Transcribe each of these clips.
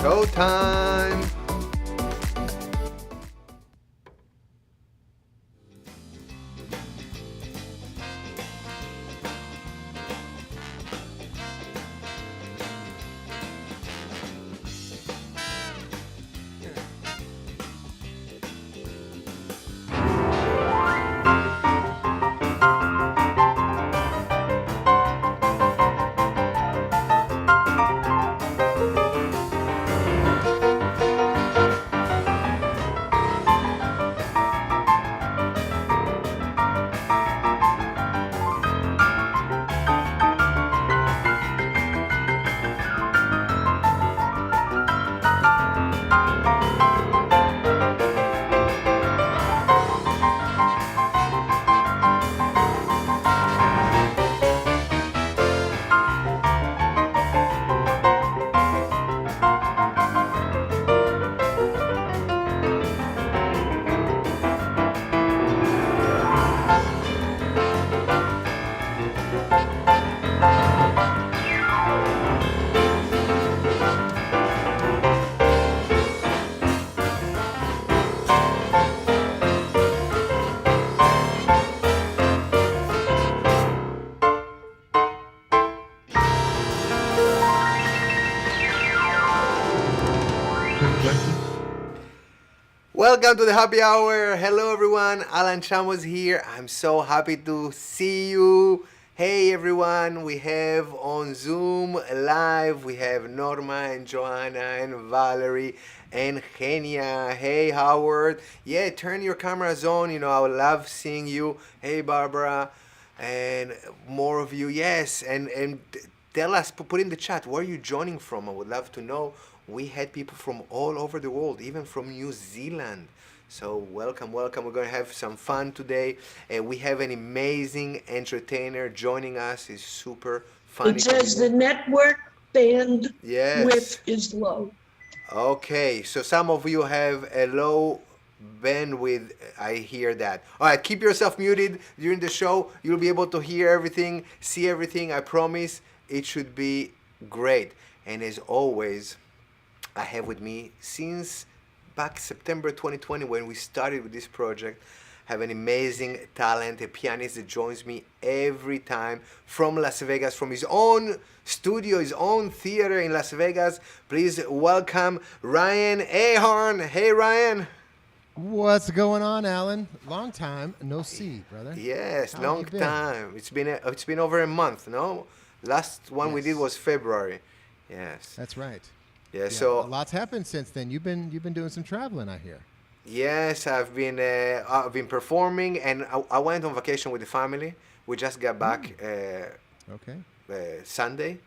showtime. Welcome to the happy hour. Hello, everyone. Alan Chamo is here. I'm so happy to see you. Hey, everyone. We have on Zoom live, we have Norma and Joanna and Valerie and Genia. Hey, Howard. Yeah, turn your cameras on. I would love seeing you. Hey, Barbara. And more of you. Yes. And tell us, put in the chat, where are you joining from? I would love to know. We had people from all over the world, even from New Zealand. So welcome. We're going to have some fun today. We have an amazing entertainer joining us. He's super funny. It says the network bandwidth Yes. is low. Okay, so some of you have a low bandwidth. I hear that. All right, keep yourself muted during the show. You'll be able to hear everything, see everything. I promise it should be great. And as always, I have with me since back September 2020 when we started with this project, have an amazing talent, a pianist that joins me every time from Las Vegas, from his own studio, his own theater in Las Vegas. Please welcome Ryan Ahern. Hey, Ryan. What's going on, Alan? Long time no see, brother. Yes, How long have you been? time. It's been over a month, no? Last one we did Yes. was February. Yes. That's right. Yeah, Yeah, so a lot's happened since then. You've been doing some traveling, I hear. yes, I've been performing, and I went on vacation with the family. We just got back Okay. Sunday.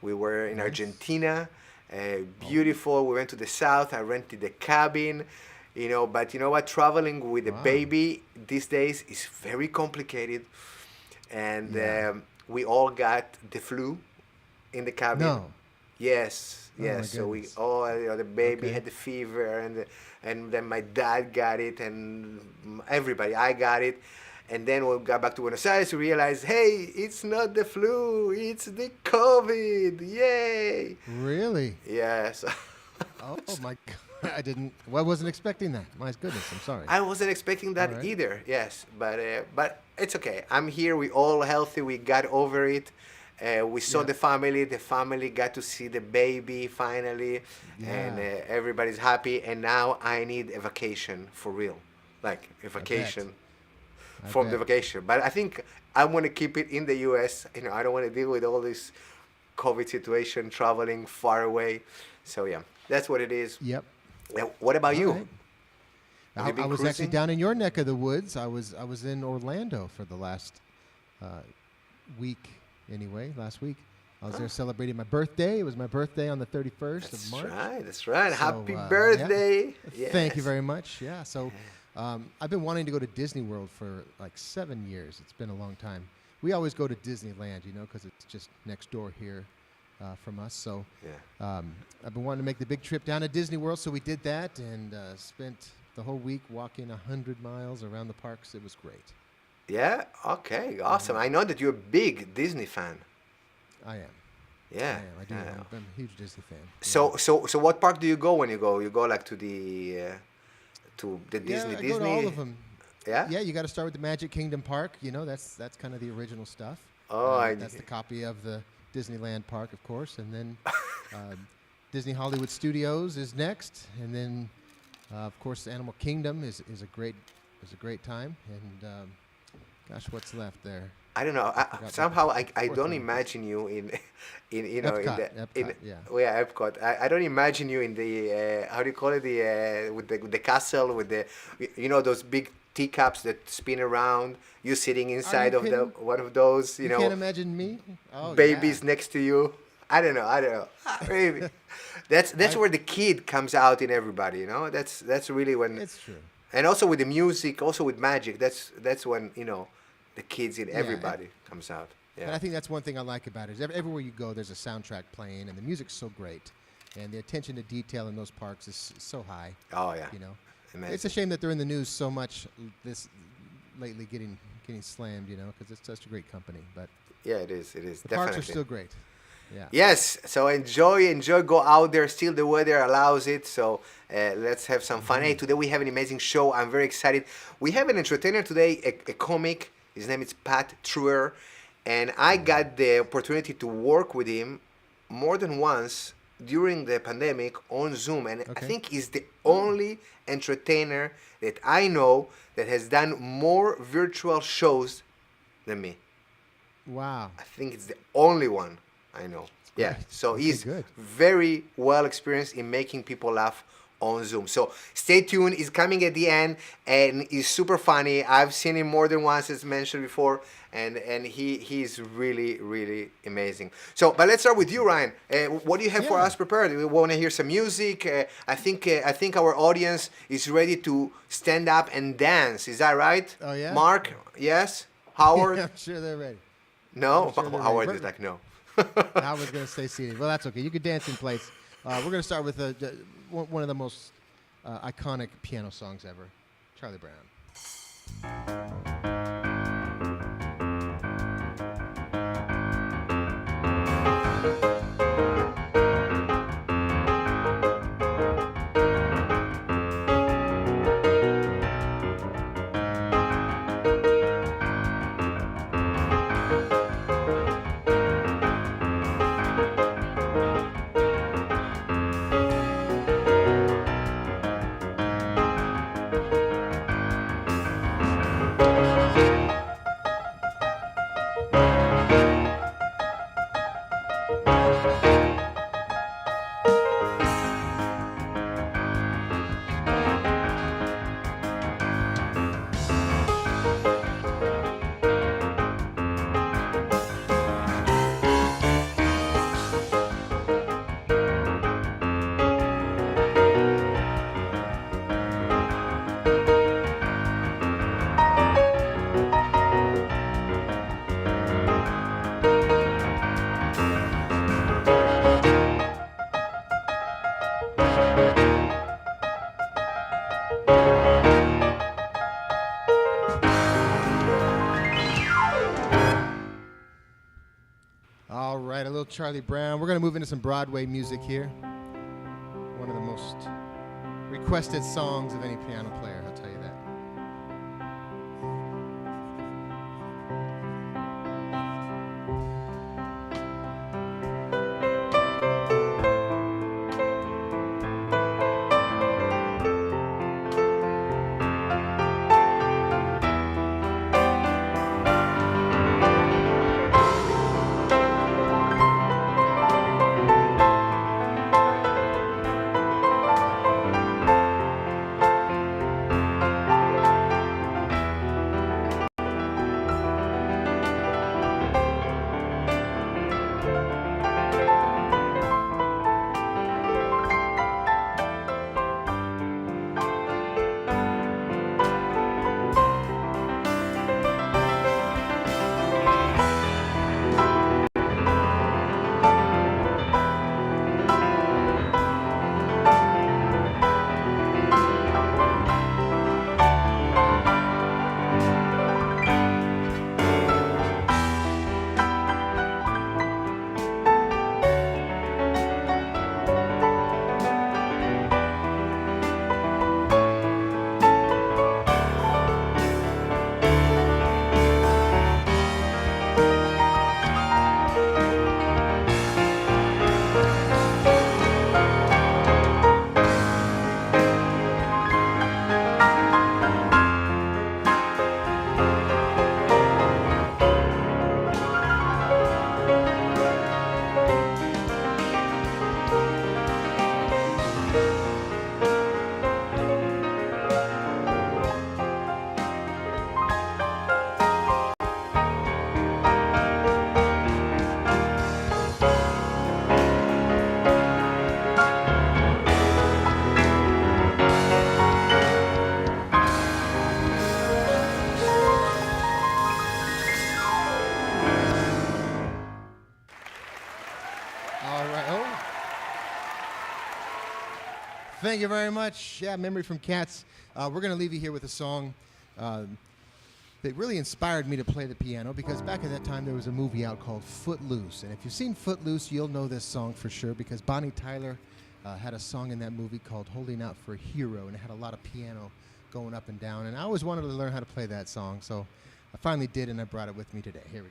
We were in Nice. Argentina, beautiful. We went to the south. I rented a cabin, But you know what? Traveling with a Wow. baby these days is very complicated, and Yeah. we all got the flu in the cabin. No. Yes, Oh, my yes. So we goodness. all, the baby Okay. had the fever, and then my dad got it, and everybody, I got it. And then when we got back to Buenos Aires, we realized, hey, it's not the flu, it's the COVID. Yay! Really? Yes. Oh my God! I wasn't expecting that. My goodness, I'm sorry. I wasn't expecting that All right. either. Yes, but it's okay. I'm here. We all healthy. We got over it. We saw Yeah. the family. The family got to see the baby finally, and Yeah. everybody's happy. And now I need a vacation for real, like a bet. vacation I from the bet. vacation. But I think I want to keep it in the U.S. I don't want to deal with all this COVID situation, traveling far away. So yeah, that's what it is. Yep. What about All you? right. Have you I been was actually cruising? down in your neck of the woods. I was in Orlando for the last week. Anyway, last week I was there celebrating my birthday. It was my birthday on the 31st of March. That's right. So, Happy yeah. birthday. Thank you Yes. very much. Yeah. So I've been wanting to go to Disney World for like 7 years. It's been a long time. We always go to Disneyland, because it's just next door here from us. So Yeah. I've been wanting to make the big trip down to Disney World. So we did that and spent the whole week walking 100 miles around the parks. It was great. Yeah. Okay. Awesome. I know that you're a big Disney fan. I am. I Yeah. am. I do. yeah. I'm a huge Disney fan. So what park do you go when you go? You go like to the Yeah, Disney I go to all Disney. of them. Yeah. Yeah, you got to start with the Magic Kingdom Park. You know, that's kind of the original stuff. Oh, I That's the copy of the Disneyland Park, of course, and then Disney Hollywood Studios is next, and then of course Animal Kingdom is a great time. And gosh, what's left there? I don't know. forgot what Somehow the I fourth don't one is. imagine you in you know in the Epcot, in yeah. oh yeah Epcot. I don't imagine you in the how do you call it with the castle with the those big teacups that spin around. You sitting Are you inside of the kidding? one of those You can't imagine me? Oh, babies yeah. next to you. I don't know. I don't know. Maybe that's I, where the kid comes out in everybody. That's really when it's true. and also with the music, also with magic. That's when the kids in Yeah, everybody comes out. and Yeah. I think that's one thing I like about it is everywhere you go, there's a soundtrack playing, and the music's so great, and the attention to detail in those parks is so high. Oh yeah. You know, Amazing. it's a shame that they're in the news so much this lately, getting slammed. You know, because it's such a great company, but Yeah, it is. It is the definitely. parks are still great. Yeah. Yes. So enjoy. Go out there. Still, the weather allows it. So let's have some fun. Hey, today we have an amazing show. I'm very excited. We have an entertainer today, a comic. His name is Pat Treuer, and I got the opportunity to work with him more than once during the pandemic on Zoom, and I Okay. think he's the only entertainer that I know that has done more virtual shows than me. Wow. I think it's the only one I know. Yeah. great. So Okay, he's good. very well experienced in making people laugh on Zoom. So stay tuned. He's coming at the end and he's super funny. I've seen him more than once, as mentioned before, and he's really, really amazing. So, but let's start with you, Ryan. What do you have for Yeah. us prepared? We want to hear some music. I think our audience is ready to stand up and dance. Is that right? Oh, yeah? Mark? Yes? Howard? I'm sure they're ready. No? I'm sure they're Howard ready. is like, no. I was going to stay seated. Well, that's okay. You could dance in place. We're going to start with one of the most iconic piano songs ever, Charlie Brown. All right, a little Charlie Brown. We're going to move into some Broadway music here. One of the most requested songs of any piano player, I'll tell you that. Thank you very much. Yeah, Memory from Cats. We're going to leave you here with a song that really inspired me to play the piano because back in that time there was a movie out called Footloose. And if you've seen Footloose, you'll know this song for sure because Bonnie Tyler had a song in that movie called Holding Out for a Hero, and it had a lot of piano going up and down. And I always wanted to learn how to play that song, so I finally did, and I brought it with me today. Here we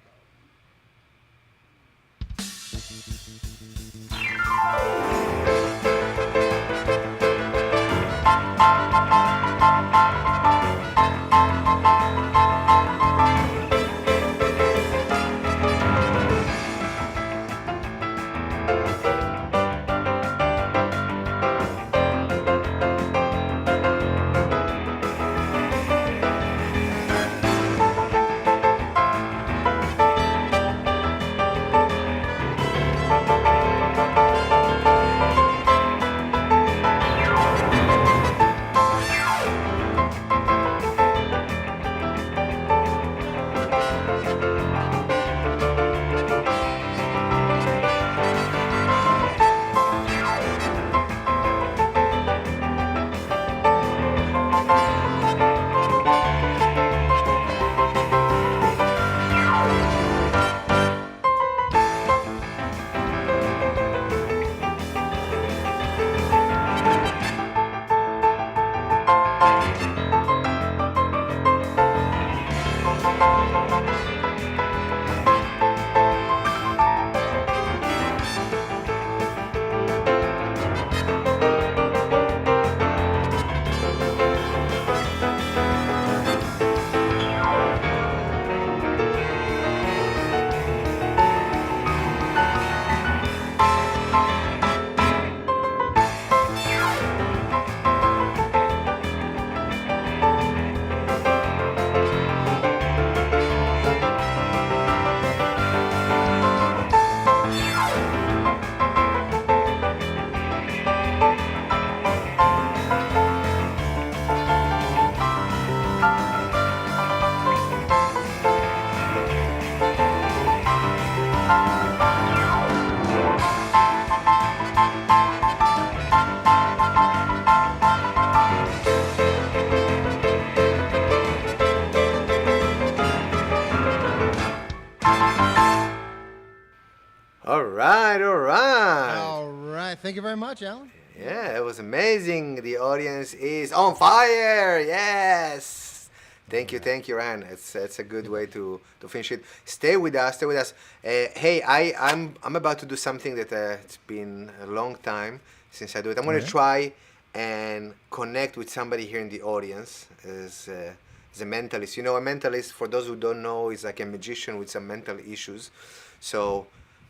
All right, all right. All right. Thank you very much, Alan. Yeah, it was amazing. The audience is on fire. Yes. Thank you, Ryan. It's a good way to finish it. Stay with us. Stay with us. Hey, I'm about to do something that it's been a long time since I do it. I'm going to try and connect with somebody here in the audience as a mentalist. You know, a mentalist, for those who don't know, is like a magician with some mental issues. So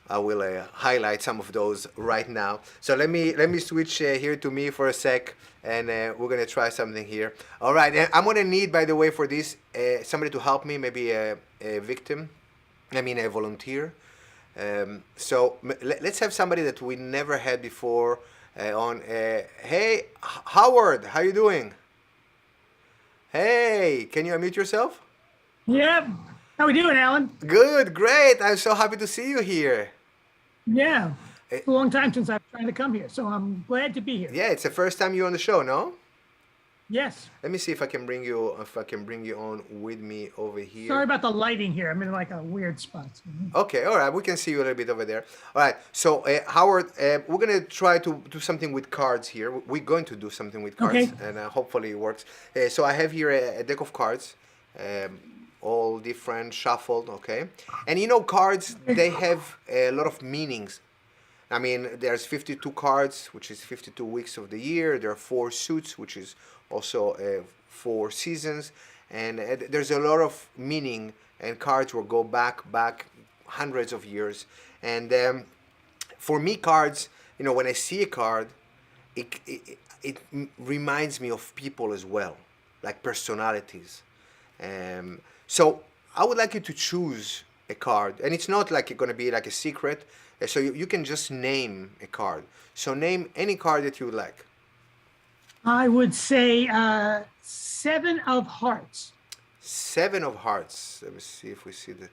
I will highlight some of those right now. So let me switch here to me for a sec, and we're gonna try something here. All right, and I'm gonna need, by the way, for this somebody to help me, maybe a victim, a volunteer. So let's have somebody that we never had before on. Hey, Howard, how you doing? Hey, can you unmute yourself? Yeah. How we doing, Alan? Good, great. I'm so happy to see you here. Yeah. It's a long time since I've tried to come here, so I'm glad to be here. Yeah, it's the first time you're on the show, no? Yes. Let me see if I can bring you on with me over here. Sorry about the lighting here. I'm in like a weird spot. Okay, all right. We can see you a little bit over there. All right. So, Howard, we're going to try to do something with cards here. We're going to do something with cards, Okay. and hopefully it works. So I have here a deck of cards, all different, shuffled, okay? And you know, cards, they have a lot of meanings. I mean, there's 52 cards, which is 52 weeks of the year. There are 4 suits, which is also 4 seasons. And there's a lot of meaning, and cards will go back hundreds of years. And for me, cards, you know, when I see a card, it reminds me of people as well, like personalities. So I would like you to choose a card, and it's not like it's going to be like a secret. So you can just name a card. So name any card that you would like. I would say 7 of Hearts. 7 of Hearts. Let me see if we see the.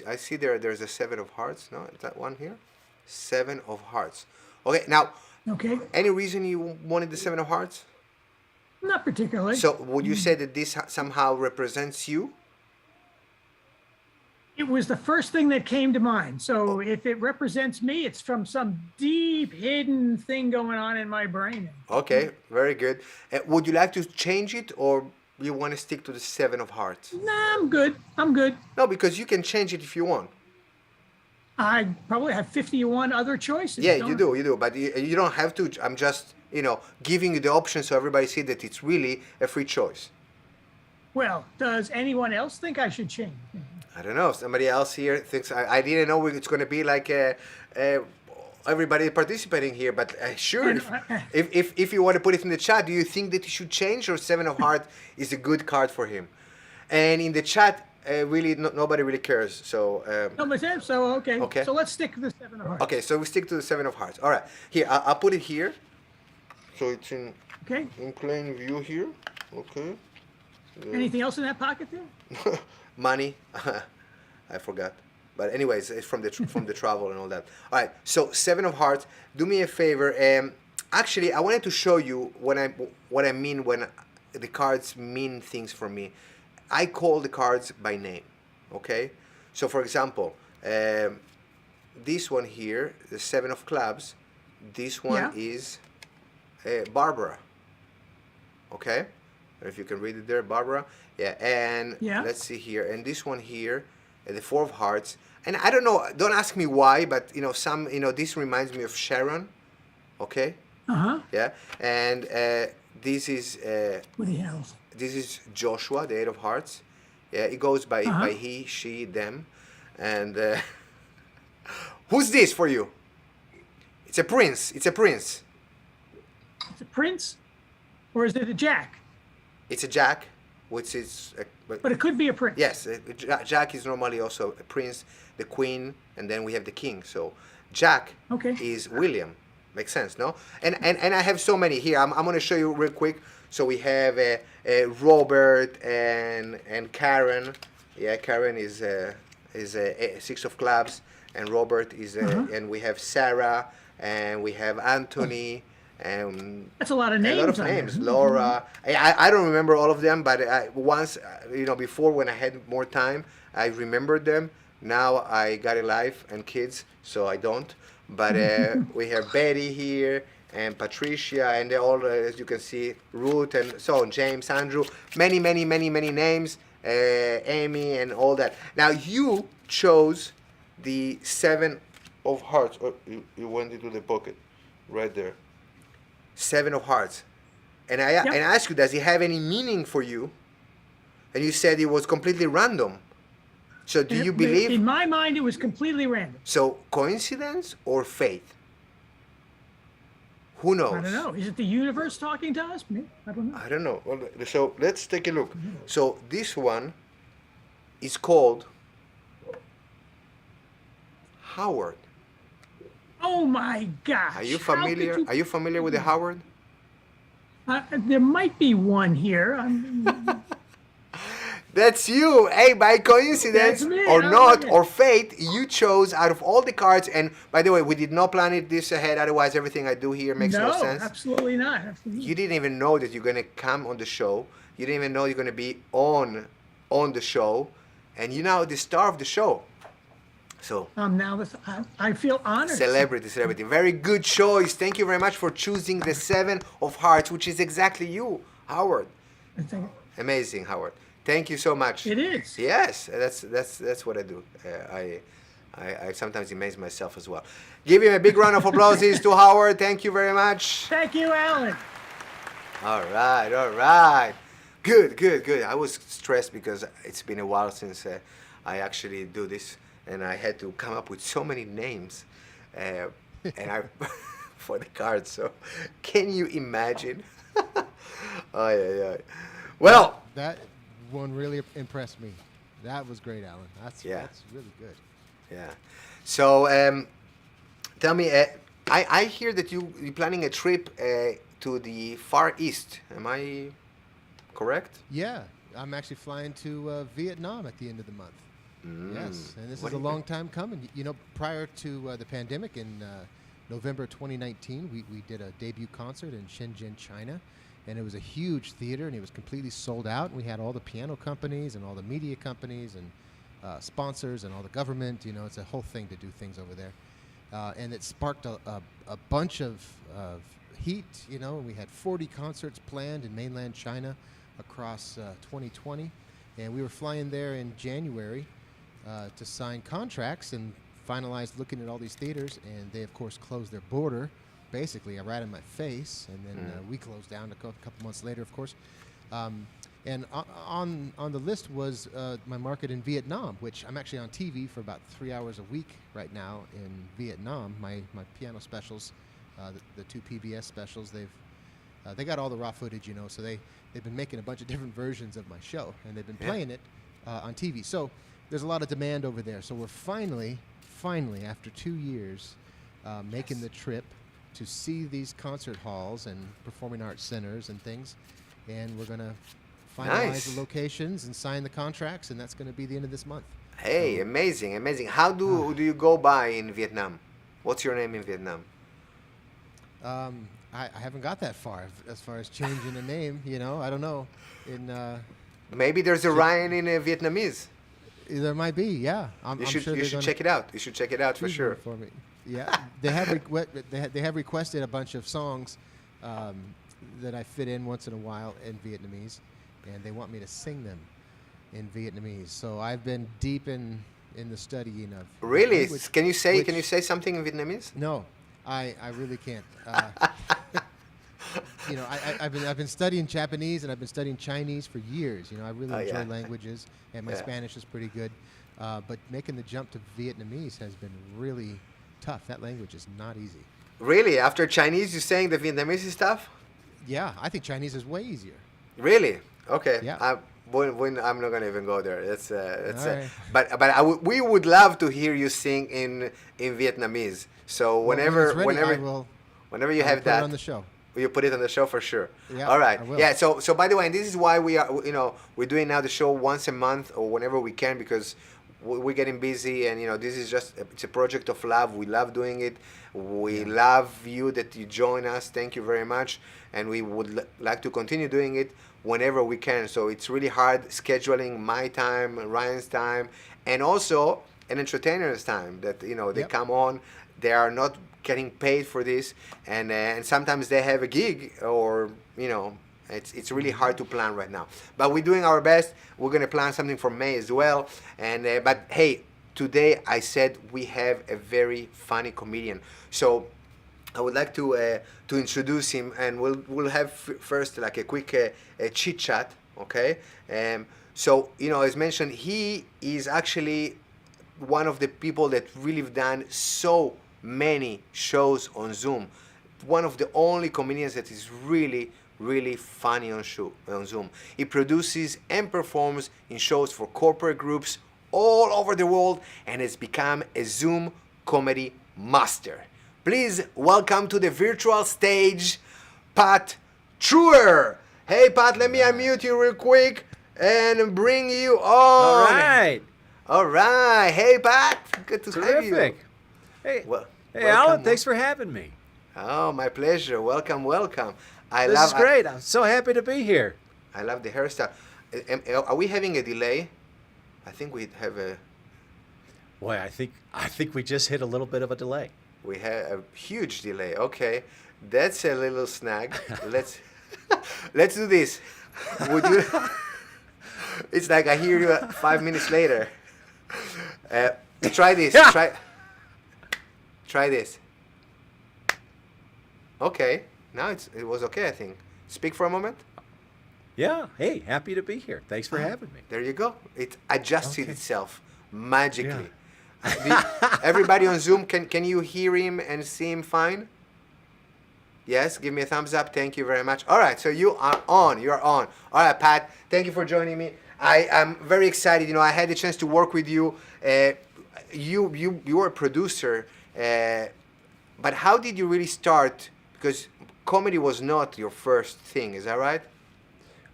I see there's a 7 of Hearts. No, is that one here? 7 of Hearts. Okay. Now, Okay, Any reason you wanted the Seven of Hearts? not particularly. So would you say that this somehow represents you? It was the first thing that came to mind. So if it represents me, it's from some deep hidden thing going on in my brain. Okay, very good. Would you like to change it, or you want to stick to the Seven of Hearts? Nah, I'm good. I'm good. No, because you can change it if you want. I probably have 51 other choices. Yeah, don't you do, but you don't have to. I'm just, giving you the option so everybody see that it's really a free choice. Well, does anyone else think I should change? I don't know. Somebody else here thinks I didn't know it's going to be like everybody participating here, but sure. And, If you want to put it in the chat, do you think that he should change, or Seven of Hearts is a good card for him? And in the chat, really, nobody really cares. So. No, but then, so okay. Okay. So let's stick to the 7 of hearts. Okay, so we stick to the Seven of Hearts. All right. Here, I'll put it here. So it's in Okay. plain view here. Okay. Anything else in that pocket there? Money. I forgot. But anyways, it's from the travel and all that. All right. So Seven of Hearts. Do me a favor. Actually, I wanted to show you what I mean when the cards mean things for me. I call the cards by name. Okay. So for example, this one here, the Seven of Clubs. This one is Barbara. Okay. I don't know if you can read it there, Barbara. Yeah, and let's see here. And this one here, the Four of Hearts. And I don't know, don't ask me why, but this reminds me of Sharon. Okay? Uh-huh. Yeah. And this is Woody Harrelson. this is Joshua, the Eight of Hearts. Yeah, it goes by he, she, them. And who's this for you? It's a prince. It's a prince. It's a prince? Or is it a jack? It's a jack, which is... But it could be a prince. Yes, Jack is normally also a prince, the queen, and then we have the king. So Jack is William. Makes sense, no? And I have so many here. I'm going to show you real quick. So we have Robert and Karen. Yeah, Karen is a Six of Clubs, and Robert is and we have Sarah, and we have Anthony. That's a lot of names. A lot of names. Laura. I don't remember all of them, but once, before when I had more time, I remembered them. Now I got a life and kids, so I don't. But we have Betty here and Patricia, and they're all, as you can see, Ruth and so on, James, Andrew, many names, Amy and all that. Now you chose the Seven of Hearts. Oh, you went into the pocket, right there. Seven of Hearts, and I asked you, does it have any meaning for you? And you said it was completely random. So do you believe? In my mind, it was completely random. So coincidence or faith? Who knows? I don't know. Is it the universe talking to us? I don't know. I don't know. So let's take a look. So this one is called Howard. Oh my gosh! Are you familiar? Are you familiar with the Howard? There might be one here. That's you. Hey, by coincidence or not, or fate, you chose out of all the cards. And by the way, we did not plan it this ahead. Otherwise, everything I do here makes no sense. No, absolutely not. Absolutely. You didn't even know that you're going to come on the show. You didn't even know you're going to be on the show. And you're now the star of the show. So now I feel honored. Celebrity. Very good choice. Thank you very much for choosing the Seven of Hearts, which is exactly you, Howard. Amazing, Howard. Thank you so much. It is. Yes, that's what I do. I sometimes amaze myself as well. Give him a big round of applause to Howard. Thank you very much. Thank you, Alan. All right. Good. I was stressed because it's been a while since I actually do this. And I had to come up with so many names, and I for the cards. So, can you imagine? Oh. Well, that one really impressed me. That was great, Alan. That's really good. Yeah. So, tell me, I hear that you're planning a trip to the Far East. Am I correct? Yeah, I'm actually flying to Vietnam at the end of the month. Yes, and this is a long time coming. Prior to the pandemic in November 2019, we did a debut concert in Shenzhen, China, and it was a huge theater, and it was completely sold out. And we had all the piano companies and all the media companies and sponsors and all the government. You know, it's a whole thing to do things over there, and it sparked a bunch of heat. You know, we had 40 concerts planned in mainland China across 2020, and we were flying there in January to sign contracts and finalized looking at all these theaters, and they of course closed their border basically right in my face, and then we closed down a couple months later, of course. And on the list was my market in Vietnam, which I'm actually on TV for about 3 hours a week right now in Vietnam. My piano specials, the two PBS specials, they got all the raw footage, you know, so they've been making a bunch of different versions of my show, and they've been playing it on TV. So there's a lot of demand over there. So we're finally, after 2 years, making the trip to see these concert halls and performing arts centers and things. And we're going to finalize the locations and sign the contracts, and that's going to be the end of this month. Hey, So, amazing, amazing. How do you go by in Vietnam? What's your name in Vietnam? I haven't got that far as far as changing a name, you know. I don't know. Maybe there's a Ryan in Vietnamese. There might be, yeah. I'm You sure they're should gonna check it out. You should check it out for choose sure. one for me. Yeah, they have requested a bunch of songs that I fit in once in a while in Vietnamese, and they want me to sing them in Vietnamese. So I've been deep in the studying of Really? language, Can you say which- something in Vietnamese? No, I really can't. You know, I've been studying Japanese and I've been studying Chinese for years. You know, I really enjoy languages, and my Spanish is pretty good. But making the jump to Vietnamese has been really tough. That language is not easy. Really? After Chinese, you're saying the Vietnamese is tough? Yeah, I think Chinese is way easier. Really? Okay. Yeah. When I'm not gonna even go there. That's All right. but we would love to hear you sing in Vietnamese. So Well, when whenever it's ready, whenever you I'll have put that it on the show. you put it on the show for sure. Yeah, All right. I will. Yeah. So by the way, and this is why we are, you know, we're doing now the show once a month or whenever we can, because we're getting busy, and you know, this is just it's a project of love. We love doing it. We love you that you join us. Thank you very much, and we would like to continue doing it whenever we can. So it's really hard scheduling my time, Ryan's time, and also an entertainer's time. That you know they come on, they are not getting paid for this, and sometimes they have a gig, or you know, it's really hard to plan right now. But we're doing our best. We're gonna plan something for May as well. And but hey, today I said we have a very funny comedian. So I would like to introduce him, and we'll have first like a quick chit chat, okay? So you know, as mentioned, he is actually one of the people that really have done so many shows on Zoom. One of the only comedians that is really funny on Zoom. He produces and performs in shows for corporate groups all over the world, and has become a Zoom comedy master. Please welcome to the virtual stage, Pat Treuer. Hey Pat, let me unmute you real quick and bring you on. All right. All right. Hey Pat, good to have you. Terrific. Hey, Well, hey, welcome. Alan, thanks for having me. Oh, my pleasure. Welcome. This is great. I'm so happy to be here. I love the hairstyle. Are we having a delay? I think we have a. Boy, I think we just hit a little bit of a delay. We have a huge delay. Okay, that's a little snag. Let's do this. Would you? It's like I hear you 5 minutes later. Try this. Try this. Okay. Now it was okay, I think. Speak for a moment. Yeah. Hey, happy to be here. Thanks for having me. There you go. It adjusted Okay. itself magically. Everybody on Zoom, can you hear him and see him fine? Yes, give me a thumbs up. Thank you very much. All right, so you are on. You're on. All right, Pat, thank you for joining me. I am very excited. You know, I had the chance to work with you. You were a producer, but how did you really start? Because comedy was not your first thing, is that right?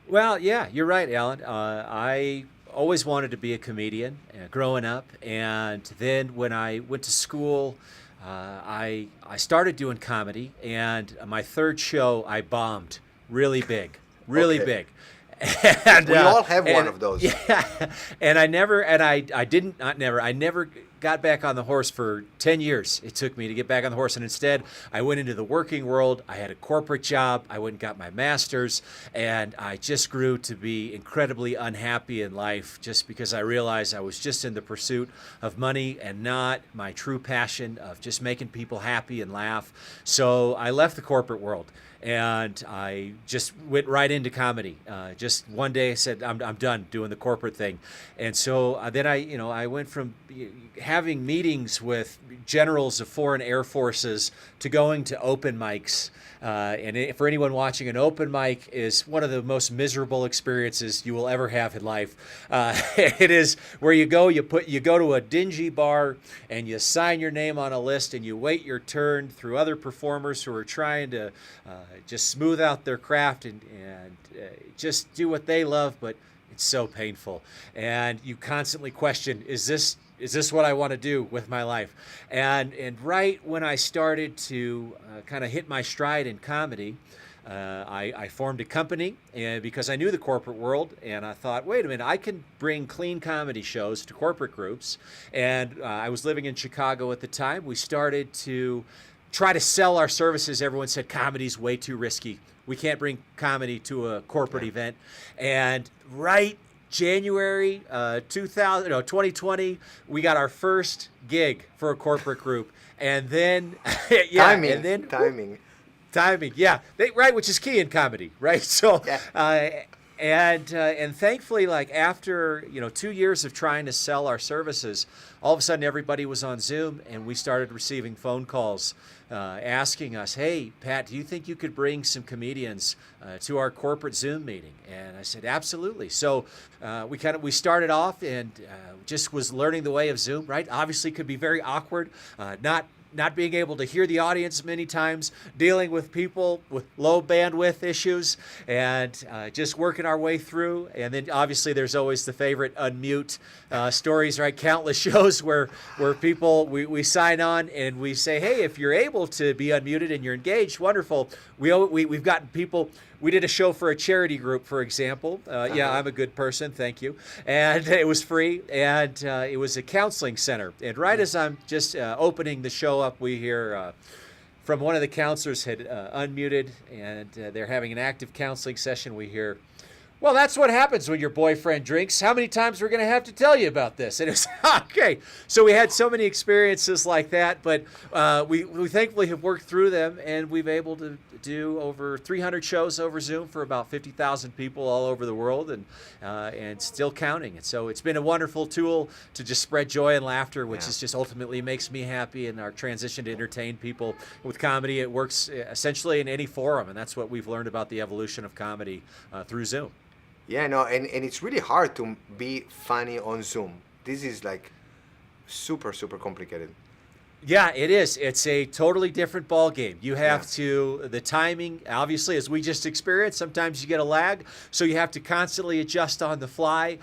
Well, yeah, you're right, Alan. I always wanted to be a comedian growing up, and then when I went to school, I started doing comedy, and my third show I bombed really big, really Okay. big. And, We all have one and- of those. Yeah, and I never, and I didn't, not never, I never got back on the horse for 10 years. It took me to get back on the horse, and instead I went into the working world. I had a corporate job. I went and got my master's, and I just grew to be incredibly unhappy in life just because I realized I was just in the pursuit of money and not my true passion of just making people happy and laugh. So I left the corporate world. And I just went right into comedy. Just one day I said, I'm done doing the corporate thing. And so then I went from having meetings with generals of foreign air forces to going to open mics. For anyone watching, an open mic is one of the most miserable experiences you will ever have in life. It is where you go to a dingy bar and you sign your name on a list and you wait your turn through other performers who are trying to just smooth out their craft and just do what they love, but it's so painful. And you constantly question, is this what I want to do with my life? And right when I started to kind of hit my stride in comedy, I formed a company because I knew the corporate world, and I thought, wait a minute, I can bring clean comedy shows to corporate groups. And I was living in Chicago at the time. We started to try to sell our services. Everyone said comedy's way too risky. We can't bring comedy to a corporate event. And right January 2020, we got our first gig for a corporate group. And then, yeah, Timing. and then Timing. yeah, right, which is key in comedy, right? So, Yeah. and thankfully, like after 2 years of trying to sell our services, all of a sudden everybody was on Zoom, and we started receiving phone calls asking us, "Hey, Pat, do you think you could bring some comedians to our corporate Zoom meeting?" And I said, "Absolutely." So we started off and just was learning the way of Zoom, right? Obviously, could be very awkward, not being able to hear the audience many times, dealing with people with low bandwidth issues, and just working our way through. And then obviously there's always the favorite unmute stories, right? Countless shows where people, we sign on and we say, hey, if you're able to be unmuted and you're engaged, wonderful. We've gotten people. We did a show for a charity group, for example. Yeah, I'm a good person, thank you. And it was free, and it was a counseling center. And right as I'm just opening the show up, we hear from one of the counselors had unmuted, and they're having an active counseling session. We hear, well, that's what happens when your boyfriend drinks. How many times we're going to have to tell you about this? And it was, okay. So we had so many experiences like that, but we thankfully have worked through them, and we've able to do over 300 shows over Zoom for about 50,000 people all over the world, and still counting. And so it's been a wonderful tool to just spread joy and laughter, which is just ultimately makes me happy in our transition to entertain people with comedy. It works essentially in any forum, and that's what we've learned about the evolution of comedy through Zoom. Yeah, no, and it's really hard to be funny on Zoom. This is like super, super complicated. Yeah, it is. It's a totally different ball game. You have to, the timing, obviously, as we just experienced, sometimes you get a lag, so you have to constantly adjust on the fly.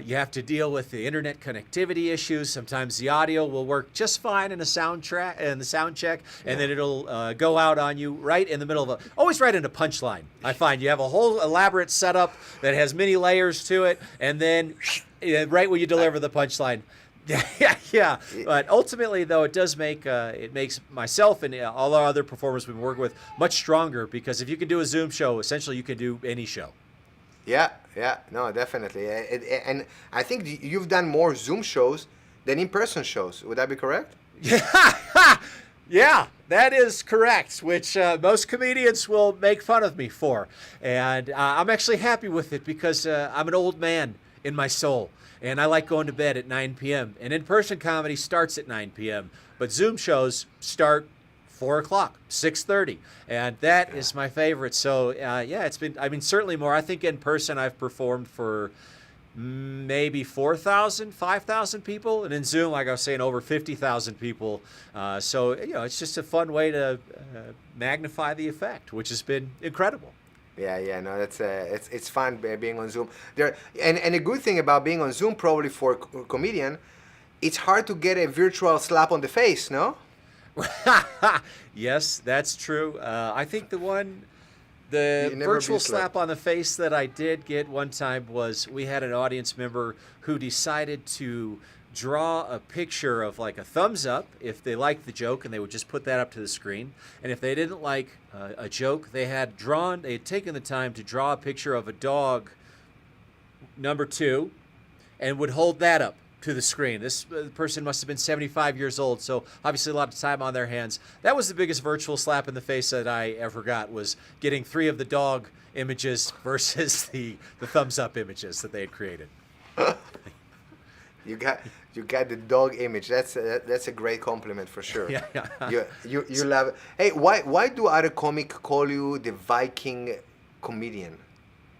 You have to deal with the internet connectivity issues. Sometimes the audio will work just fine in the sound check, and then it'll go out on you right in the middle of always right in a punchline. I find you have a whole elaborate setup that has many layers to it, and then right when you deliver the punchline. Yeah. But ultimately, though, it does make it makes myself and all our other performers we've been working with much stronger, because if you can do a Zoom show, essentially you can do any show. Yeah, no, definitely. And I think you've done more Zoom shows than in-person shows. Would that be correct? Yeah, that is correct, which most comedians will make fun of me for. And I'm actually happy with it, because I'm an old man in my soul. And I like going to bed at 9 p.m. And in-person comedy starts at 9 p.m. But Zoom shows start 4 o'clock, 6:30. And that is my favorite. So, it's been, certainly more. I think in person I've performed for maybe 4,000, 5,000 people. And in Zoom, like I was saying, over 50,000 people. So, it's just a fun way to magnify the effect, which has been incredible. Yeah, no, that's it's fun being on Zoom. And a good thing about being on Zoom, probably for a comedian, it's hard to get a virtual slap on the face, no? Yes, that's true. I think the You never virtual been slapped. slap on the face that I did get one time was we had an audience member who decided to draw a picture of like a thumbs up if they liked the joke, and they would just put that up to the screen. And if they didn't like a joke, they had taken the time to draw a picture of a dog number 2 and would hold that up to the screen. This person must have been 75 years old, so obviously a lot of time on their hands. That was the biggest virtual slap in the face that I ever got, was getting 3 of the dog images versus the thumbs up images that they had created. You got the dog image. That's a great compliment for sure. Yeah. You love it. Hey, why do other comics call you the Viking comedian?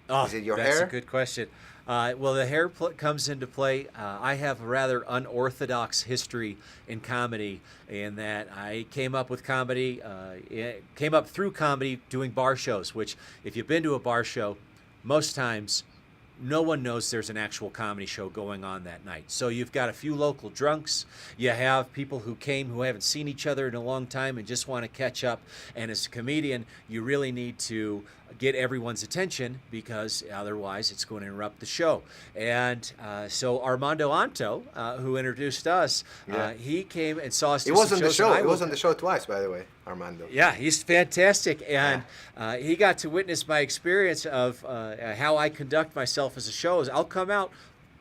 Oh, Is it your that's hair? a good question. Well, the hair comes into play. I have a rather unorthodox history in comedy, in that I came up with comedy, came up through comedy doing bar shows, which if you've been to a bar show, most times no one knows there's an actual comedy show going on that night. So you've got a few local drunks. You have people who came who haven't seen each other in a long time and just want to catch up. And as a comedian, you really need to get everyone's attention, because otherwise it's going to interrupt the show. And so Armando Anto, who introduced us, he came and saw us. It was on the show. It was on the show twice, by the way, Armando. Yeah, he's fantastic, and he got to witness my experience of how I conduct myself as a show. Is I'll come out,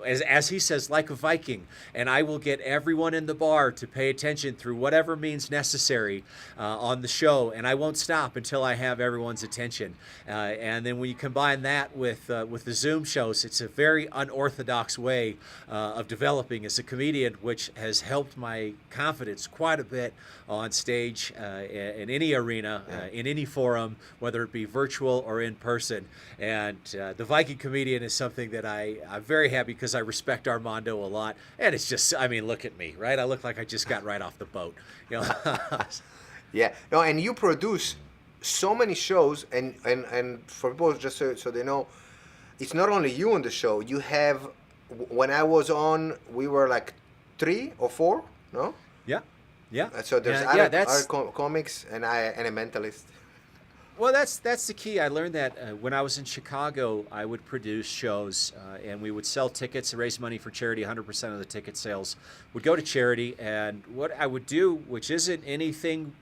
as he says, like a Viking, and I will get everyone in the bar to pay attention through whatever means necessary on the show, and I won't stop until I have everyone's attention. And then when you combine that with the Zoom shows, it's a very unorthodox way of developing as a comedian, which has helped my confidence quite a bit on stage, in any arena, in any forum, whether it be virtual or in person. And the Viking comedian is something that I'm very happy, because I respect Armando a lot. And it's just, I mean, look at me, right? I look like I just got right off the boat. You know? Yeah. No, and you produce so many shows, and for people, just so they know, it's not only you on the show. You have, when I was on, we were like 3 or 4, no? Yeah. So there's other comics, and a mentalist. Well, that's the key. I learned that when I was in Chicago, I would produce shows, and we would sell tickets and raise money for charity. 100% of the ticket sales would go to charity. And what I would do, which isn't anything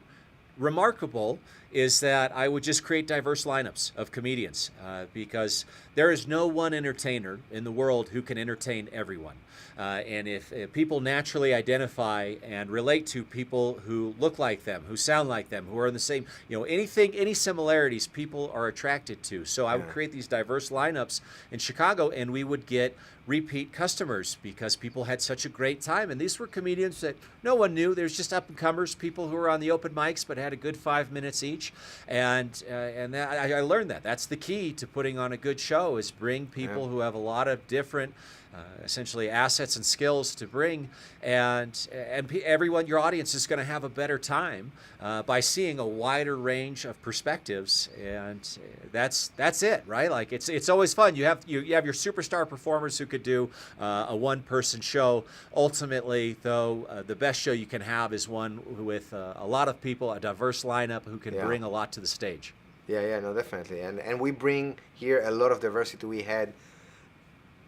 remarkable, is that I would just create diverse lineups of comedians, because there is no one entertainer in the world who can entertain everyone. And if people naturally identify and relate to people who look like them, who sound like them, who are in the same, any similarities people are attracted to. So I would create these diverse lineups in Chicago, and we would get repeat customers because people had such a great time. And these were comedians that no one knew. There's just up-and-comers, people who were on the open mics but had a good 5 minutes each. And I learned that. That's the key to putting on a good show, is bring people who have a lot of different essentially assets and skills to bring, and everyone, your audience, is going to have a better time by seeing a wider range of perspectives, and that's it, right? Like it's always fun. You have your superstar performers who could do a one-person show. Ultimately, though, the best show you can have is one with a lot of people, a diverse lineup who can bring a lot to the stage. Yeah, no, definitely, and we bring here a lot of diversity. We had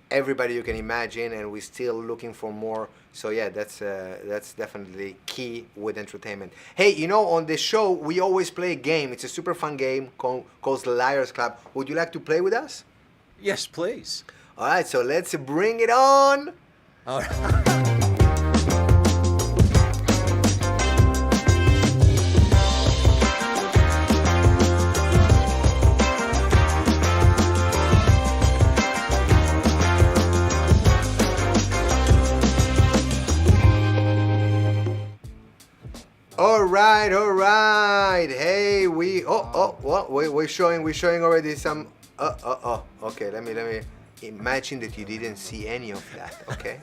everybody you can imagine, and we're still looking for more. So yeah, that's definitely key with entertainment. Hey, on the show we always play a game. It's a super fun game called the Liars Club. Would you like to play with us? Yes, please. All right, so let's bring it on. All right. All right. Hey, we're showing already some. Okay, let me imagine that you didn't see any of that. Okay,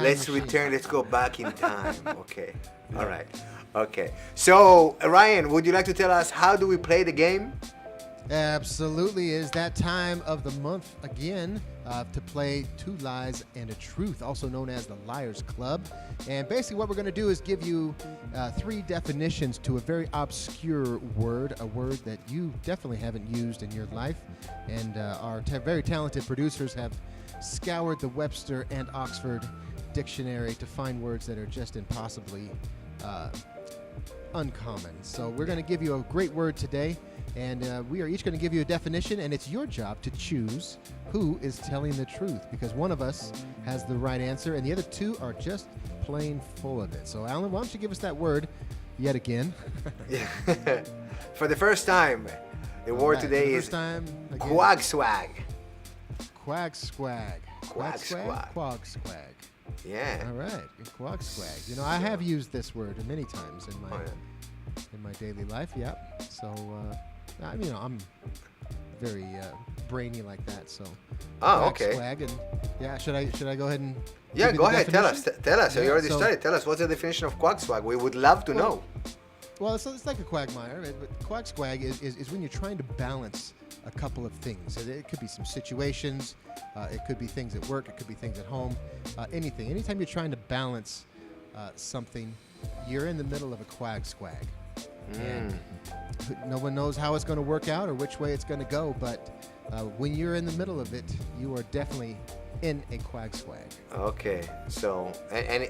let's return. Let's go back in time. Okay. All right. Okay. So Ryan, would you like to tell us how do we play the game? Absolutely. It is that time of the month again. to play Two Lies and a Truth, also known as the Liars Club. And basically what we're going to do is give you 3 definitions to a very obscure word, a word that you definitely haven't used in your life. And our very talented producers have scoured the Webster and Oxford dictionary to find words that are just impossibly uncommon. So we're going to give you a great word today, and we are each going to give you a definition, and it's your job to choose who is telling the truth, because one of us has the right answer and the other 2 are just plain full of it. So Alan, why don't you give us that word yet again? For the first time, the word today is Quag swag. Quag swag. Quag swag. Quag swag. Yeah. All right. Quag swag. You know, I have used this word many times in my daily life. Yeah. So, I'm very brainy like that. So. Oh, Quag okay. Swag and yeah. Should I go ahead and? Yeah, give you go the ahead. Tell us. definition? Tell us. Yeah, You already so- started. Tell us. What's the definition of quag swag? We would love to know. Well, it's like a quagmire. But quag swag is when you're trying to balance a couple of things. It could be some situations. It could be things at work. It could be things at home. Anything. Anytime you're trying to balance something, you're in the middle of a quag swag. And no one knows how it's going to work out or which way it's going to go. But when you're in the middle of it, you are definitely in a quag swag. Okay. So, and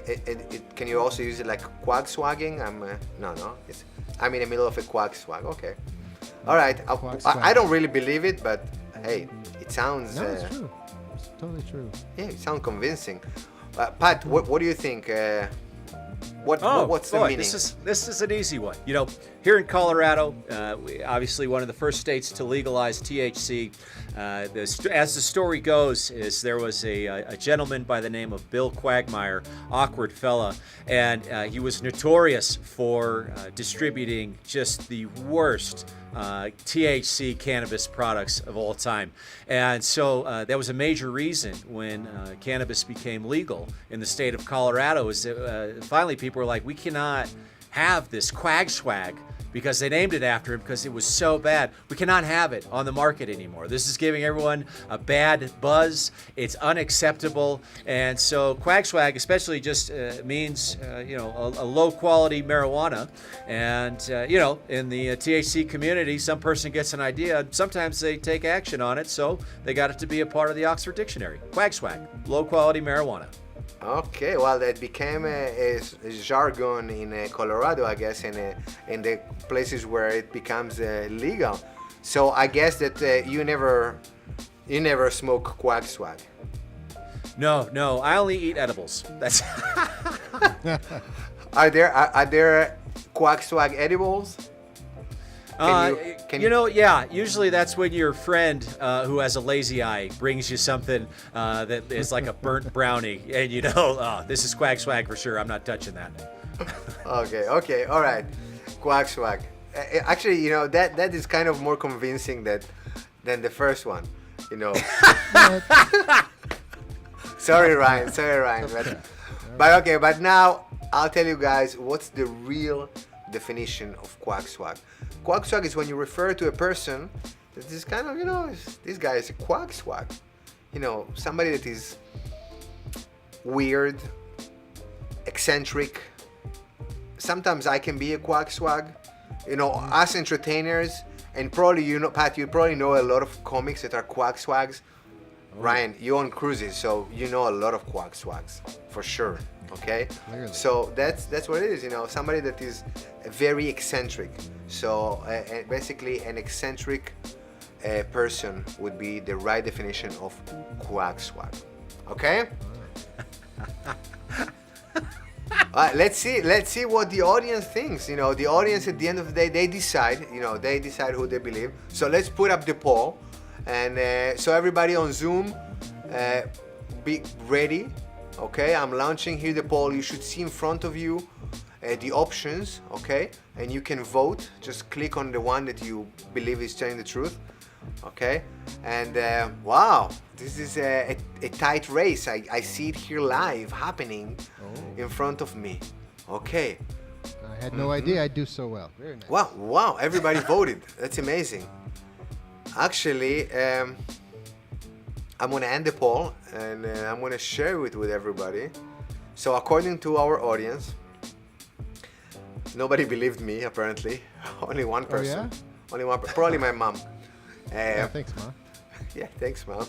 can you also use it like quag swagging? No. I'm in the middle of a quag swag. Okay. All right. Quag I swag. don't really believe it, but hey, it sounds. No, it's true. It's totally true. Yeah, it sounds convincing. Pat, what do you think? What's the boy, meaning? This is an easy one. You know, here in Colorado, obviously one of the first states to legalize THC. As the story goes, is there was a gentleman by the name of Bill Quagmire, awkward fella, and he was notorious for distributing just the worst THC cannabis products of all time. And so that was a major reason when cannabis became legal in the state of Colorado, is that finally people were like, we cannot have this quag swag, because they named it after him because it was so bad. We cannot have it on the market anymore. This is giving everyone a bad buzz. It's unacceptable. And so quag swag especially just means, a low quality marijuana. And, in the THC community, some person gets an idea. Sometimes they take action on it. So they got it to be a part of the Oxford Dictionary. Quag swag, low quality marijuana. Okay, well, that became a jargon in Colorado, I guess, in the places where it becomes legal. So I guess that you never smoke quag swag. No, I only eat edibles. That's Are there quag swag edibles? Can you- yeah. Usually that's when your friend who has a lazy eye brings you something that is like a burnt brownie, and this is quag swag for sure. I'm not touching that. Okay, all right, quag swag. Actually, that is kind of more convincing than the first one. Sorry, Ryan. But now I'll tell you guys what's the real definition of quag swag. Quag swag is when you refer to a person that is kind of, this guy is a quag swag. Somebody that is weird, eccentric. Sometimes I can be a quag swag. Us entertainers, and probably Pat, you probably know a lot of comics that are quag swags. Ryan, you own cruises, so you know a lot of quag swags for sure. Okay, Clearly. so that's what it is. Somebody that is very eccentric. So basically, an eccentric person would be the right definition of quag swag. Okay. Let's see what the audience thinks. The audience at the end of the day, they decide who they believe. So let's put up the poll, and so everybody on Zoom, be ready. Okay, I'm launching here the poll. You should see in front of you the options, okay, and you can vote. Just click on the one that you believe is telling the truth, okay. And wow, this is a tight race. I see it here live happening in front of me. Okay. I had no idea I'd do so well. Very nice. Wow, everybody voted. That's amazing. Actually, I'm gonna end the poll and I'm gonna share it with everybody. So according to our audience, nobody believed me apparently. Only one person. yeah? Only one. Probably my mom. Yeah, thanks, Mom. Yeah, thanks, Mom.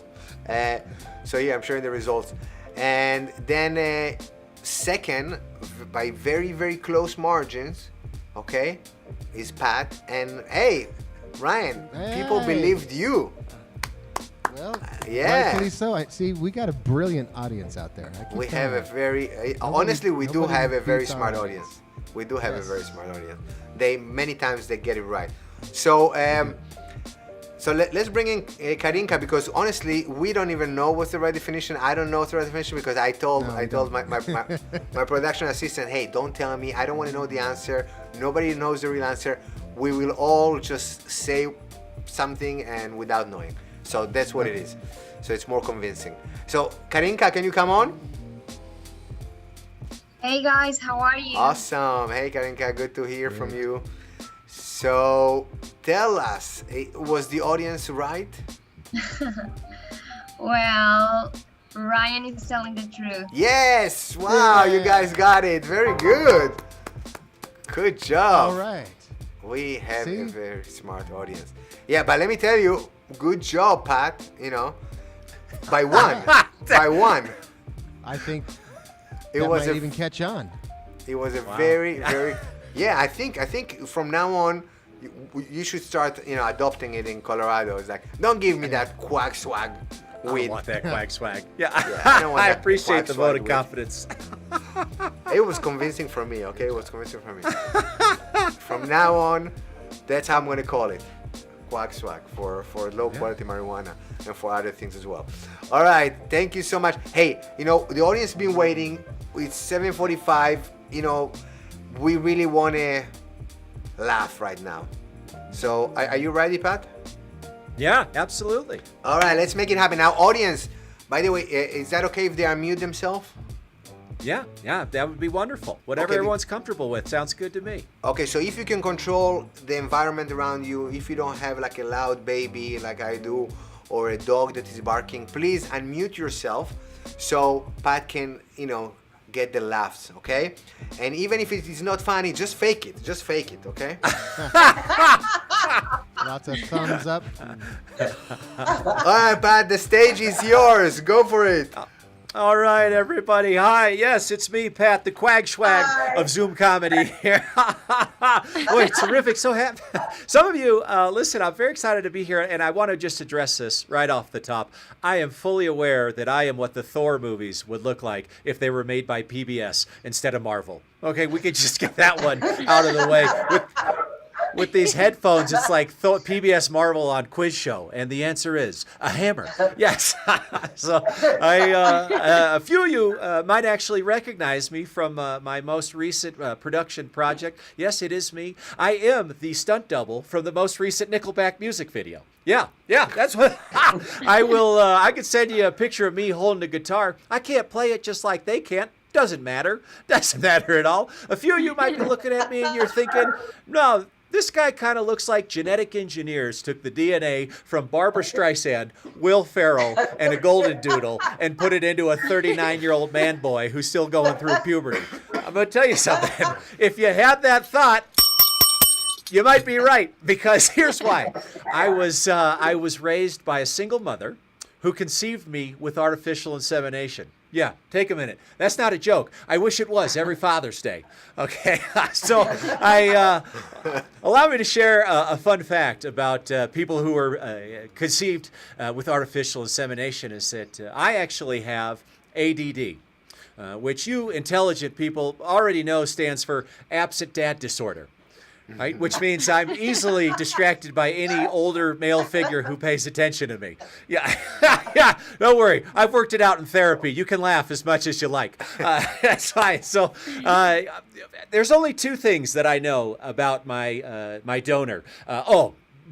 So yeah, I'm sharing the results. And then second, by very, very close margins, okay, is Pat. And hey, Ryan, people Hey. believed you. Well, Yeah. rightfully so. See, we got a brilliant audience out there. I keep We telling have a you. very, honestly, we do nobody have a very beats our smart audience. audience. We do have a Yes. very smart audience. Many times they get it right. So, let's bring in Karinka, because honestly, we don't even know what's the right definition. I don't know what's the right definition because I told No, we my production assistant, hey, don't tell me. I don't want to know the answer. Nobody knows the real answer. We will all just say something and without knowing. So that's what it is. So it's more convincing. So Karinka, can you come on? Hey guys, how are you? Awesome. Hey Karinka, good to hear from you. So tell us, was the audience right? Well, Ryan is telling the truth. Yes. Wow, you guys got it. Very good. Good job. All right. We have a See? very smart audience. Yeah, but let me tell you, good job, Pat. You know, by one. By one. I think It that was might a even catch on. It was a very, very, yeah. I think from now on, you should start, adopting it in Colorado. It's like, don't give me that quack swag I don't weed. want that quack swag. Yeah, I don't want I that appreciate quack the swag vote of weed. confidence. It was convincing for me. Okay, it was convincing for me. From now on, that's how I'm gonna call it, quack swag for low quality marijuana and for other things as well. All right, thank you so much. Hey, the audience has been waiting. It's 7:45. We really want to laugh right now. So, are you ready, Pat? Yeah, absolutely. All right, let's make it happen. Now, audience, by the way, is that okay if they unmute themselves? Yeah, that would be wonderful. Whatever Okay. everyone's comfortable with sounds good to me. Okay, so if you can control the environment around you, if you don't have like a loud baby like I do, or a dog that is barking, please unmute yourself so Pat can, get the laughs, okay? And even if it is not funny, just fake it. Just fake it, okay? Lots of thumbs up. All right, Pat, the stage is yours. Go for it. All right, everybody. Hi. Yes, it's me, Pat, the Quag Swag of Zoom comedy here. Boy, terrific. So happy. Some of you, listen, I'm very excited to be here, and I want to just address this right off the top. I am fully aware that I am what the Thor movies would look like if they were made by PBS instead of Marvel. Okay, we could just get that one out of the way. With these headphones, it's like PBS Marvel on quiz show, and the answer is a hammer. Yes. So a few of you might actually recognize me from my most recent production project. Yes, it is me. I am the stunt double from the most recent Nickelback music video. Yeah, that's what I will. I could send you a picture of me holding a guitar. I can't play it just like they can't. Doesn't matter at all. A few of you might be looking at me and you're thinking, no, this guy kind of looks like genetic engineers took the DNA from Barbra Streisand, Will Ferrell, and a golden doodle and put it into a 39-year-old man boy who's still going through puberty. I'm going to tell you something. If you had that thought, you might be right, because here's why. I was raised by a single mother who conceived me with artificial insemination. Yeah, take a minute. That's not a joke. I wish it was every Father's Day. Okay, so allow me to share a fun fact about people who were conceived with artificial insemination is that I actually have ADD, which you intelligent people already know stands for absent dad disorder. Right? Which means I'm easily distracted by any older male figure who pays attention to me. Yeah, yeah. Don't worry. I've worked it out in therapy. You can laugh as much as you like. That's fine. So there's only two things that I know about my donor.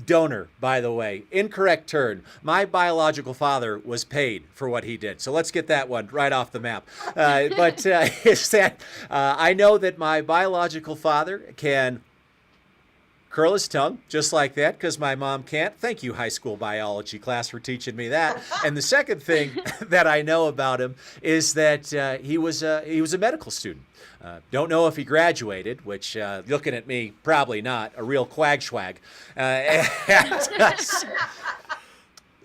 Donor, by the way, incorrect turn. My biological father was paid for what he did. So let's get that one right off the map. Is that I know that my biological father can curl his tongue just like that because my mom can't. Thank you, high school biology class, for teaching me that. And the second thing that I know about him is that he was a medical student. Don't know if he graduated, which, looking at me, probably not, a real quag swag.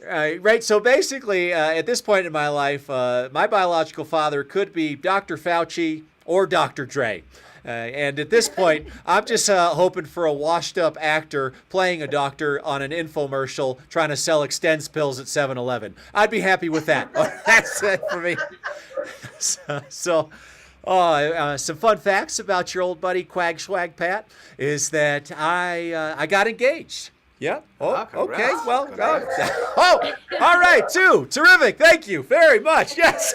Right, so basically, at this point in my life, my biological father could be Dr. Fauci or Dr. Dre. And at this point, I'm just hoping for a washed-up actor playing a doctor on an infomercial trying to sell Extends pills at 7-Eleven. I'd be happy with that. That's it for me. So some fun facts about your old buddy Quag Swag Pat is that I got engaged. Yeah. Oh, okay. Well, all right, too. Terrific. Thank you very much. Yes.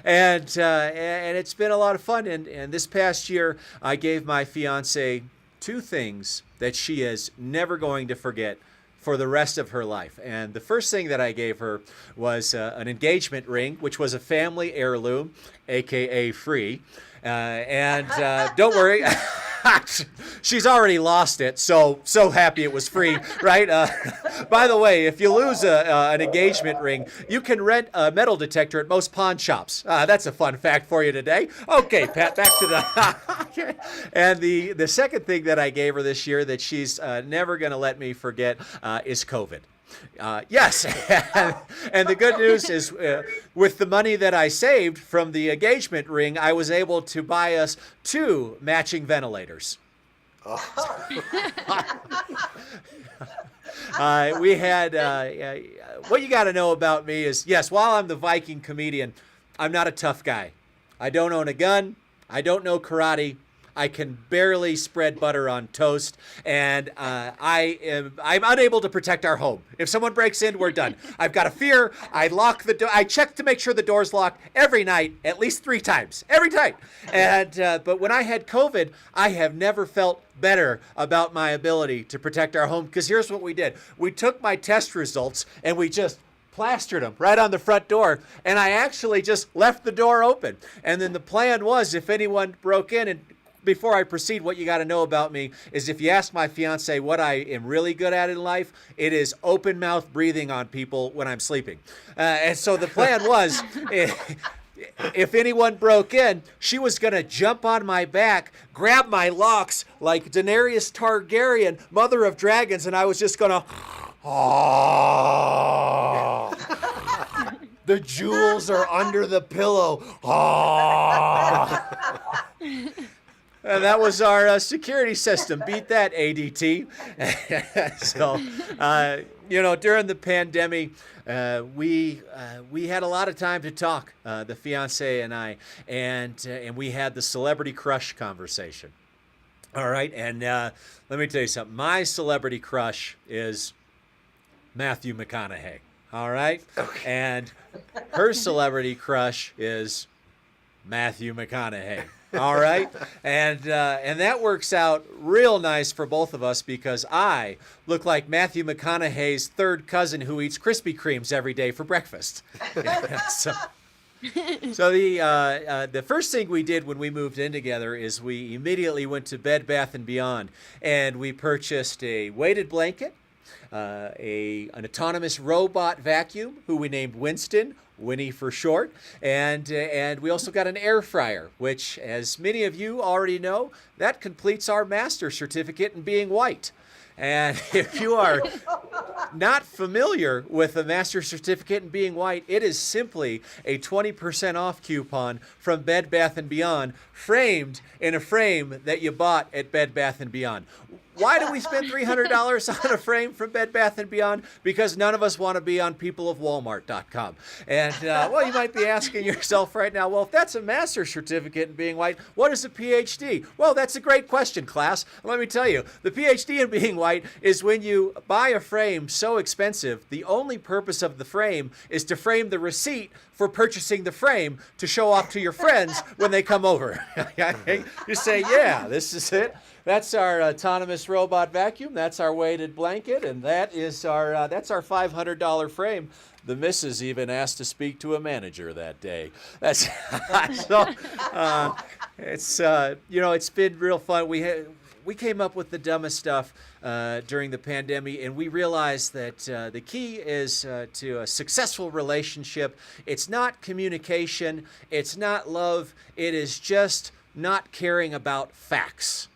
And it's been a lot of fun. And this past year, I gave my fiance 2 things that she is never going to forget for the rest of her life. And the first thing that I gave her was an engagement ring, which was a family heirloom, AKA free. And don't worry. She's already lost it, so happy it was free, right? By the way, if you lose an engagement ring, you can rent a metal detector at most pawn shops. That's a fun fact for you today. Okay, Pat, back to the... And the second thing that I gave her this year that she's never going to let me forget is COVID. Yes, and the good news is with the money that I saved from the engagement ring, I was able to buy us 2 matching ventilators. We had, what you got to know about me is, yes, while I'm the Viking comedian, I'm not a tough guy. I don't own a gun. I don't know karate. I can barely spread butter on toast, and I'm unable to protect our home. If someone breaks in, we're done. I've got a fear. I lock the door. I check to make sure the door's locked every night, at least 3 times, every night. And but when I had COVID, I have never felt better about my ability to protect our home. Because here's what we did: we took my test results and we just plastered them right on the front door, and I actually just left the door open. And then the plan was, if anyone broke in, and before I proceed, what you got to know about me is if you ask my fiance what I am really good at in life, it is open mouth breathing on people when I'm sleeping. And so the plan was, if anyone broke in, she was going to jump on my back, grab my locks like Daenerys Targaryen, mother of dragons, and I was just going to, the jewels are under the pillow. And that was our security system. Beat that, ADT. So, during the pandemic, we had a lot of time to talk, the fiance and I, and we had the celebrity crush conversation. All right, and let me tell you something. My celebrity crush is Matthew McConaughey. All right, okay. And her celebrity crush is Matthew McConaughey. All right, and that works out real nice for both of us because I look like Matthew McConaughey's third cousin who eats Krispy Kremes every day for breakfast. So the first thing we did when we moved in together is we immediately went to Bed Bath & Beyond, and we purchased a weighted blanket, an autonomous robot vacuum who we named Winston, Winnie for short, and we also got an air fryer, which, as many of you already know, that completes our master certificate in being white. And if you are not familiar with a master certificate in being white, it is simply a 20% off coupon from Bed Bath & Beyond, framed in a frame that you bought at Bed Bath & Beyond. Why do we spend $300 on a frame from Bed Bath & Beyond? Because none of us want to be on peopleofwalmart.com. And, you might be asking yourself right now, well, if that's a master's certificate in being white, what is a PhD? Well, that's a great question, class. Let me tell you, the PhD in being white is when you buy a frame so expensive, the only purpose of the frame is to frame the receipt for purchasing the frame to show off to your friends when they come over. You say, yeah, this is it. That's our autonomous robot vacuum. That's our weighted blanket, and that's our $500 frame. The missus even asked to speak to a manager that day. That's so. It's been real fun. we came up with the dumbest stuff during the pandemic, and we realized that the key is to a successful relationship. It's not communication. It's not love. It is just not caring about facts.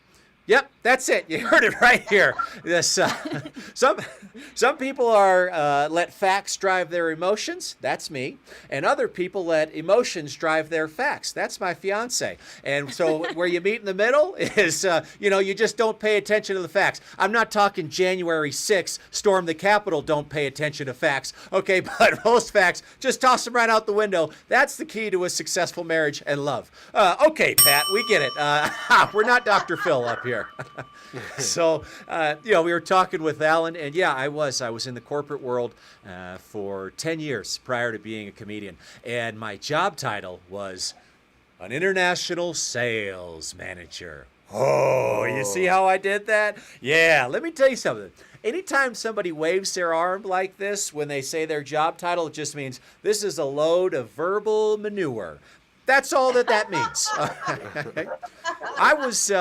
Yep, that's it. You heard it right here. This, some people are let facts drive their emotions. That's me. And other people let emotions drive their facts. That's my fiance. And so where you meet in the middle is, you just don't pay attention to the facts. I'm not talking January 6th, storm the Capitol, don't pay attention to facts. Okay, but most facts, just toss them right out the window. That's the key to a successful marriage and love. Okay, Pat, we get it. We're not Dr. Phil up here. So, we were talking with Alan, and yeah, I was in the corporate world for 10 years prior to being a comedian, and my job title was an international sales manager. Oh, you see how I did that? Yeah, let me tell you something. Anytime somebody waves their arm like this when they say their job title, it just means this is a load of verbal manure. That's all that means. I was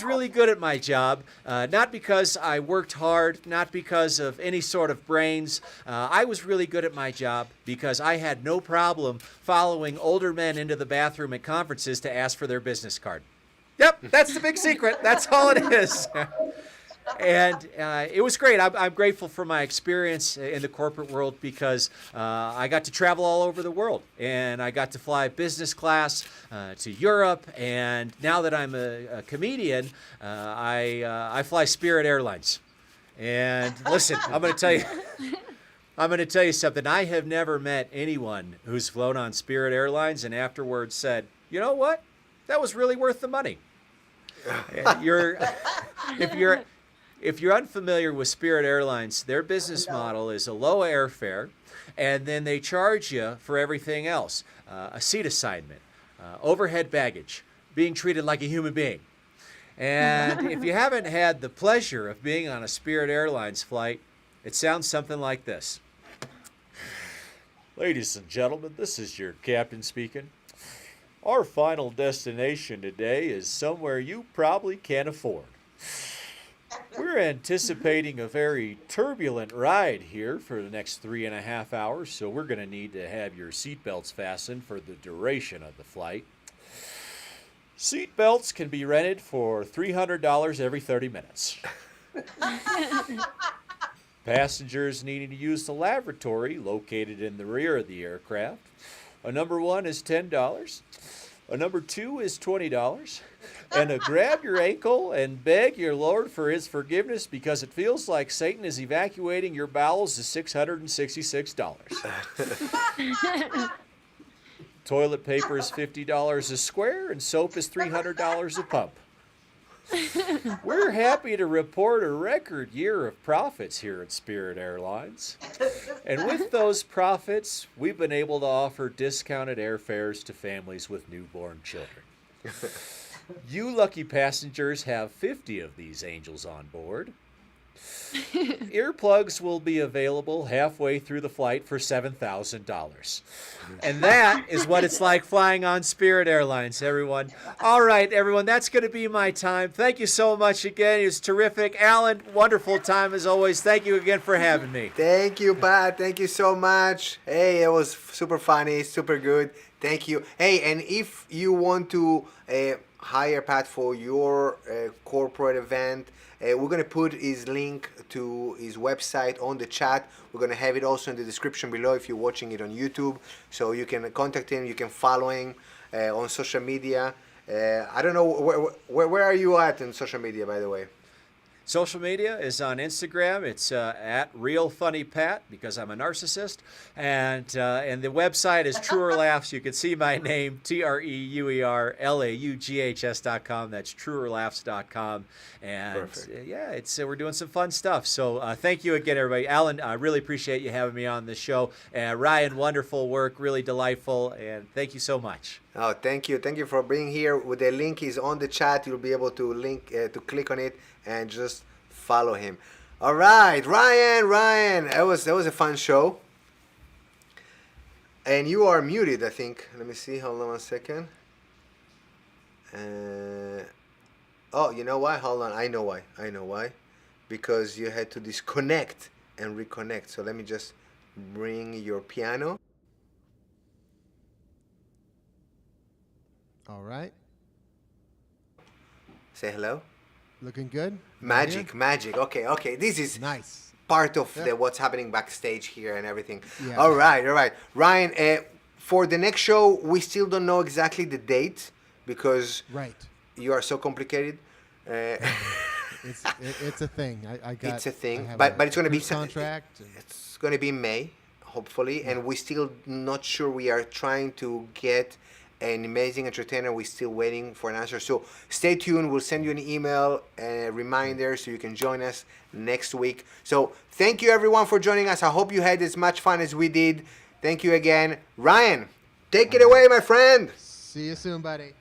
really good at my job, not because I worked hard, not because of any sort of brains. I was really good at my job because I had no problem following older men into the bathroom at conferences to ask for their business card. Yep, that's the big secret. That's all it is. And it was great. I'm grateful for my experience in the corporate world because I got to travel all over the world. And I got to fly business class to Europe. And now that I'm a comedian, I fly Spirit Airlines. And listen, I'm going to tell you something. I have never met anyone who's flown on Spirit Airlines and afterwards said, you know what? That was really worth the money. If you're unfamiliar with Spirit Airlines, their business model is a low airfare, and then they charge you for everything else. A seat assignment, overhead baggage, being treated like a human being. And if you haven't had the pleasure of being on a Spirit Airlines flight, it sounds something like this. Ladies and gentlemen, this is your captain speaking. Our final destination today is somewhere you probably can't afford. We're anticipating a very turbulent ride here for the next 3.5 hours, so we're going to need to have your seatbelts fastened for the duration of the flight. Seatbelts can be rented for $300 every 30 minutes. Passengers needing to use the lavatory located in the rear of the aircraft. A number 1 is $10. A number 2 is $20. And to grab your ankle and beg your Lord for his forgiveness because it feels like Satan is evacuating your bowels is $666. Toilet paper is $50 a square and soap is $300 a pump. We're happy to report a record year of profits here at Spirit Airlines. And with those profits, we've been able to offer discounted airfares to families with newborn children. You lucky passengers have 50 of these angels on board. Earplugs will be available halfway through the flight for $7,000. And that is what it's like flying on Spirit Airlines, everyone. All right, everyone, that's going to be my time. Thank you so much again. It was terrific. Alan, wonderful time as always. Thank you again for having me. Thank you, Pat. Thank you so much. Hey, it was super funny, super good. Thank you. Hey, and if you want to hire Pat for your corporate event, we're going to put his link to his website on the chat. We're going to have it also in the description below if you're watching it on YouTube. So you can contact him. You can follow him on social media. I don't know, where are you at in social media, by the way? Social media is on Instagram. It's at Real Funny Pat because I'm a narcissist, and the website is Treuer Laughs. You can see my name, TREUERLAUGHS.com. That's TreuerLaughs.com, and we're doing some fun stuff. So thank you again, everybody. Alan, I really appreciate you having me on the show. Ryan, wonderful work, really delightful, and thank you so much. Oh, thank you for being here. The link is on the chat. You'll be able to click on it and just follow him. All right, Ryan, that was a fun show. And you are muted, I think. Let me see. Hold on one second. Oh, you know why? Hold on. I know why. Because you had to disconnect and reconnect. So let me just bring your piano. All right. Say hello. Looking good? Magic. Okay. This is Nice. part of Yeah. what's happening backstage here and everything. Yeah. All right. Ryan, for the next show, we still don't know exactly the date because Right. you are so complicated. It's a thing. I got. It's a thing, I have but it's going to be cruise contract. and- It's going to be May, hopefully, and we still not sure. We are trying to get an amazing entertainer. We're still waiting for an answer. So stay tuned. We'll send you an email, a reminder, so you can join us next week. So thank you everyone for joining us. I hope you had as much fun as we did. Thank you again, Ryan. Take it away, my friend. See you soon, buddy.